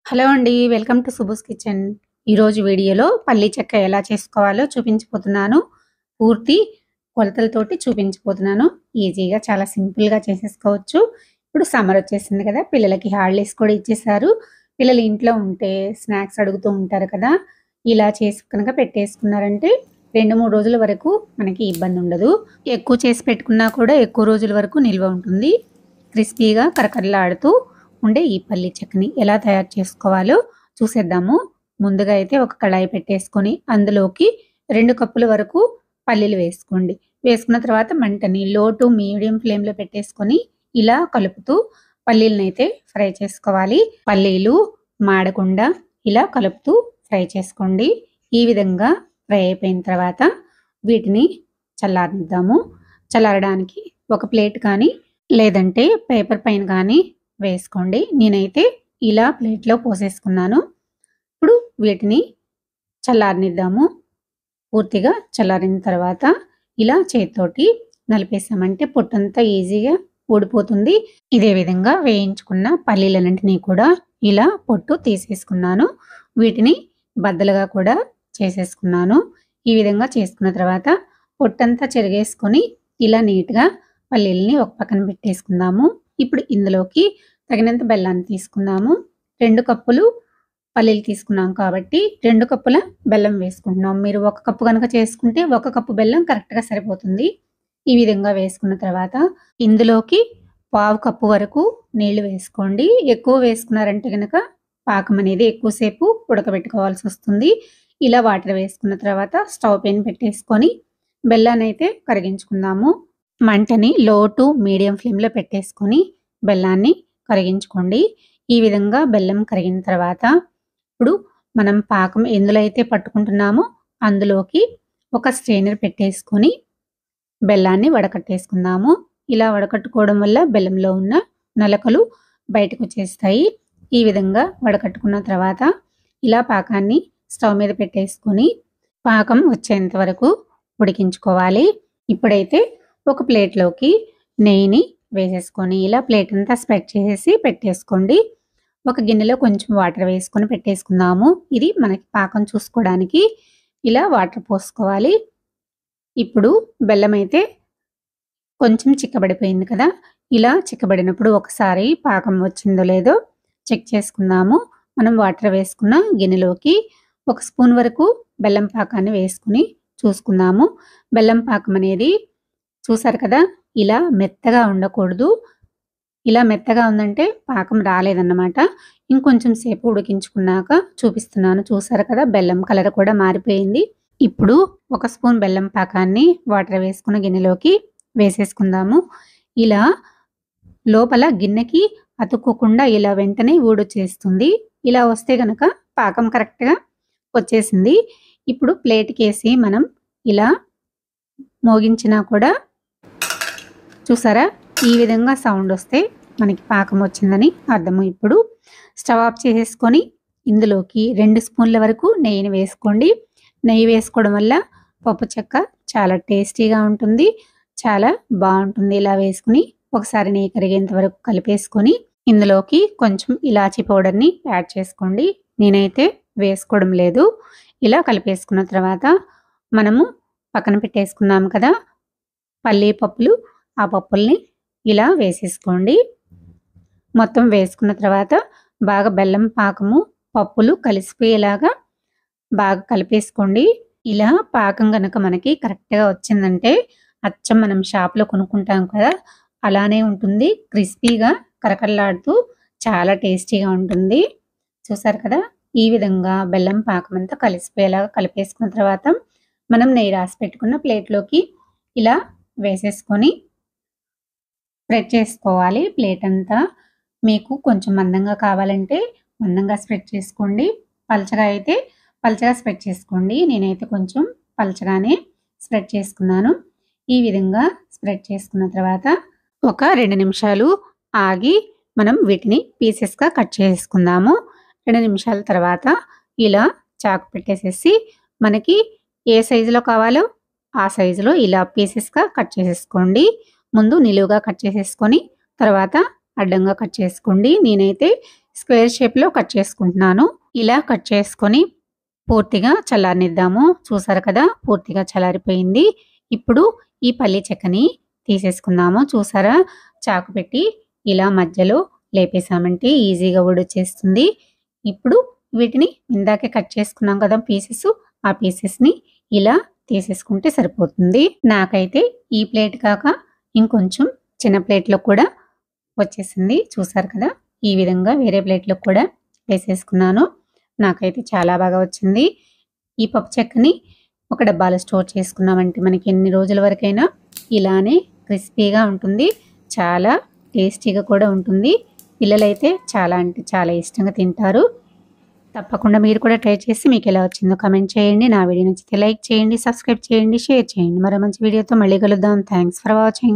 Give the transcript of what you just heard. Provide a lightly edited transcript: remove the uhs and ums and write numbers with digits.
Hello అండి. Welcome to Subu's kitchen. ఈరోజు వీడియోలో పల్లీ చెక్క ఎలా చేసుకోవాలో చూపించబోతున్నాను. పూర్తి కొలతలతోటి చూపించబోతున్నాను. ఈజీగా చాలా సింపుల్‌గా చేసేసుకోవచ్చు. ఇప్పుడు సమ్మర్ వచ్చేసింది కదా! పిల్లలకి హాలిడేస్ కూడా ఇచ్చేశారు. పిల్లలు ఇంట్లో ఉంటే స్నాక్స్ అడుగుతూ ఉంటారు కదా! ఇలా చేసి కనుక పెట్టేసుకున్నారంటే 2, 3 రోజుల వరకు మనకి ఇబ్బంది ఉండదు. ఎక్కువ చేసి పెట్టుకున్నా కూడా ఎక్కువ రోజుల వరకు నిల్వ ఉంటుంది. క్రిస్పీగా కరకరలాడుతూ ఉండే ఈ పల్లీ చెక్కని ఎలా తయారు చేసుకోవాలో చూసేద్దాము. ముందుగా అయితే ఒక కళాయి పెట్టేసుకొని అందులోకి 2 కప్పుల వరకు పల్లీలు వేసుకోండి. వేసుకున్న తర్వాత మంటని లో టు మీడియం ఫ్లేమ్‌లో పెట్టేసుకొని ఇలా కలుపుతూ పల్లీలనైతే ఫ్రై చేసుకోవాలి. పల్లీలు మాడకుండా ఇలా కలుపుతూ ఫ్రై చేసుకోండి. ఈ విధంగా ఫ్రై అయిపోయిన తర్వాత వీటిని చల్లారనిద్దాము. చల్లారడానికి ఒక ప్లేట్ కానీ లేదంటే పేపర్ పైన కానీ వేసుకోండి. నేనైతే ఇలా ప్లేట్‌లో పోసేసుకున్నాను. ఇప్పుడు వీటిని చల్లారనిద్దాము. పూర్తిగా చల్లారిన తర్వాత ఇలా చేత్తోటి నలిపేసామంటే పొట్టంతా ఈజీగా ఊడిపోతుంది. ఇదే విధంగా వేయించుకున్న పల్లీలన్నింటినీ కూడా ఇలా పొట్టు తీసేసుకున్నాను. వీటిని బద్దలుగా కూడా చేసేసుకున్నాను. ఈ విధంగా చేసుకున్న తర్వాత పొట్టంతా చెరిగేసుకొని ఇలా నీట్‌గా పల్లీలని ఒక పక్కన పెట్టేసుకుందాము. ఇప్పుడు ఇందులోకి తగినంత బెల్లాన్ని తీసుకుందాము. 2 కప్పులు పల్లీలు తీసుకున్నాం కాబట్టి 2 కప్పుల బెల్లం వేసుకుంటున్నాం. మీరు 1 కప్పు గనక చేసుకుంటే 1 కప్పు బెల్లం కరెక్ట్‌గా సరిపోతుంది. ఈ విధంగా వేసుకున్న తర్వాత ఇందులోకి పావు కప్పు వరకు నీళ్లు వేసుకోండి. ఎక్కువ వేసుకున్నారంటే గనక పాకం అనేది ఎక్కువ సేపు ఉడకబెట్టుకోవాల్సి వస్తుంది. ఇలా వాటర్ వేసుకున్న తర్వాత స్టవ్ పైన పెట్టేసుకొని బెల్లాన్నైతే కరిగించుకుందాము. మంటని లో టు మీడియం ఫ్లేమ్‌లో పెట్టేసుకొని బెల్లాన్ని కరిగించుకోండి. ఈ విధంగా బెల్లం కరిగిన తర్వాత ఇప్పుడు మనం పాకం ఎందులో అయితే పట్టుకుంటున్నామో అందులోకి ఒక స్ట్రెయినర్ పెట్టేసుకొని బెల్లాన్ని వడకట్టేసుకుందాము. ఇలా వడకట్టుకోవడం వల్ల బెల్లంలో ఉన్న నలకలు బయటకొచ్చేస్తాయి. ఈ విధంగా వడకట్టుకున్న తర్వాత ఇలా పాకాన్ని స్టవ్ మీద పెట్టేసుకొని పాకం వచ్చేంత వరకు ఉడికించుకోవాలి. ఇప్పుడైతే ఒక ప్లేట్‌లోకి నెయ్యిని వేసేసుకొని ఇలా ప్లేట్ అంతా స్ప్రెడ్ చేసేసి పెట్టేసుకోండి. ఒక గిన్నెలో కొంచెం వాటర్ వేసుకొని పెట్టేసుకుందాము. ఇది మనకి పాకం చూసుకోవడానికి ఇలా వాటర్ పోసుకోవాలి. ఇప్పుడు బెల్లం అయితే కొంచెం చిక్కబడిపోయింది కదా! ఇలా చిక్కబడినప్పుడు ఒకసారి పాకం వచ్చిందో లేదో చెక్ చేసుకుందాము. మనం వాటర్ వేసుకున్న గిన్నెలోకి ఒక స్పూన్ వరకు బెల్లం పాకాన్ని వేసుకొని చూసుకుందాము. బెల్లం పాకం అనేది చూసారు కదా! ఇలా మెత్తగా ఉండకూడదు. ఇలా మెత్తగా ఉందంటే పాకం రాలేదన్నమాట. ఇంకొంచెం సేపు ఉడికించుకున్నాక చూపిస్తున్నాను. చూసారు కదా! బెల్లం కలర్ కూడా మారిపోయింది. ఇప్పుడు ఒక స్పూన్ బెల్లం పాకాన్ని వాటర్ వేసుకున్న గిన్నెలోకి వేసేసుకుందాము. ఇలా లోపల గిన్నెకి అతుక్కోకుండా ఇలా వెంటనే ఊడొచ్చేస్తుంది. ఇలా వస్తే గనక పాకం కరెక్ట్‌గా వచ్చేసింది. ఇప్పుడు ప్లేట్‌కేసి మనం ఇలా మోగించినా కూడా చూసారా? ఈ విధంగా సౌండ్ వస్తే మనకి పాకం వచ్చిందని అర్థము. ఇప్పుడు స్టవ్ ఆఫ్ చేసేసుకొని ఇందులోకి 2 స్పూన్ల వరకు నెయ్యిని వేసుకోండి. నెయ్యి వేసుకోవడం వల్ల పప్పు చెక్క చాలా టేస్టీగా ఉంటుంది. చాలా బావుంటుంది. ఇలా వేసుకొని ఒకసారి నెయ్యి కరిగేంత వరకు కలిపేసుకొని ఇందులోకి కొంచెం ఇలాచీ పౌడర్‌ని యాడ్ చేసుకోండి. నేనైతే వేసుకోవడం లేదు. ఇలా కలిపేసుకున్న తర్వాత మనము పక్కన పెట్టేసుకున్నాం కదా! పల్లీ పప్పులు. ఆ పప్పుల్ని ఇలా వేసేసుకోండి. మొత్తం వేసుకున్న తర్వాత బాగా బెల్లం పాకము, పప్పులు కలిసిపోయేలాగా బాగా కలిపేసుకోండి. ఇలా పాకం గనక మనకి కరెక్ట్‌గా వచ్చిందంటే అచ్చం మనం షాప్‌లో కొనుక్కుంటాం కదా! అలానే ఉంటుంది. క్రిస్పీగా కరకరలాడుతూ చాలా టేస్టీగా ఉంటుంది. చూసారు కదా! ఈ విధంగా బెల్లం పాకం అంతా కలిసిపోయేలాగా కలిపేసుకున్న తర్వాత మనం నెయ్యి రాసి పెట్టుకున్న ప్లేట్‌లోకి ఇలా వేసేసుకొని స్ప్రెడ్ చేసుకోవాలి ప్లేట్ అంతా. మీకు కొంచెం మందంగా కావాలంటే మందంగా స్ప్రెడ్ చేసుకోండి. పలచగా అయితే పలచగా స్ప్రెడ్ చేసుకోండి. నేనైతే కొంచెం పలచగానే స్ప్రెడ్ చేసుకున్నాను. ఈ విధంగా స్ప్రెడ్ చేసుకున్న తర్వాత ఒక 2 నిమిషాలు ఆగి మనం వీటిని పీసెస్‌గా కట్ చేసుకుందాము. 2 నిమిషాల తర్వాత ఇలా చాకు పెట్టేసేసి మనకి ఏ సైజులో కావాలో ఆ సైజులో ఇలా పీసెస్‌గా కట్ చేసేసుకోండి. ముందు నిలువుగా కట్ చేసేసుకొని తర్వాత అడ్డంగా కట్ చేసుకోండి. నేనైతే స్క్వేర్ షేప్‌లో కట్ చేసుకుంటున్నాను. ఇలా కట్ చేసుకొని పూర్తిగా చల్లారనిద్దాము. చూసారు కదా! పూర్తిగా చల్లారిపోయింది. ఇప్పుడు ఈ పల్లి చెక్కని తీసేసుకుందాము. చూసారా? చాకు పెట్టి ఇలా మధ్యలో లేపేసామంటే ఈజీగా ఊడొచ్చేస్తుంది. ఇప్పుడు వీటిని ఇందాకే కట్ చేసుకున్నాం కదా పీసెస్. ఆ పీసెస్‌ని ఇలా తీసేసుకుంటే సరిపోతుంది. నాకైతే ఈ ప్లేట్ కాక ఇంకొంచెం చిన్న ప్లేట్‌లో కూడా వచ్చేసింది. చూసారు కదా! ఈ విధంగా వేరే ప్లేట్‌లో కూడా వేసేసుకున్నాను. నాకైతే చాలా బాగా వచ్చింది. ఈ పప్పు చెక్కని ఒక డబ్బాలో స్టోర్ చేసుకున్నామంటే మనకి ఎన్ని రోజుల వరకైనా ఇలానే క్రిస్పీగా ఉంటుంది. చాలా టేస్టీగా కూడా ఉంటుంది. పిల్లలైతే చాలా అంటే చాలా ఇష్టంగా తింటారు. తప్పకుండా మీరు కూడా ట్రై చేసి మీకు ఎలా వచ్చిందో కామెంట్ చేయండి. నా వీడియో నచ్చితే లైక్ చేయండి, సబ్స్క్రైబ్ చేయండి, షేర్ చేయండి. మరో మంచి వీడియోతో మళ్ళీ కలుద్దాం. Thanks for watching.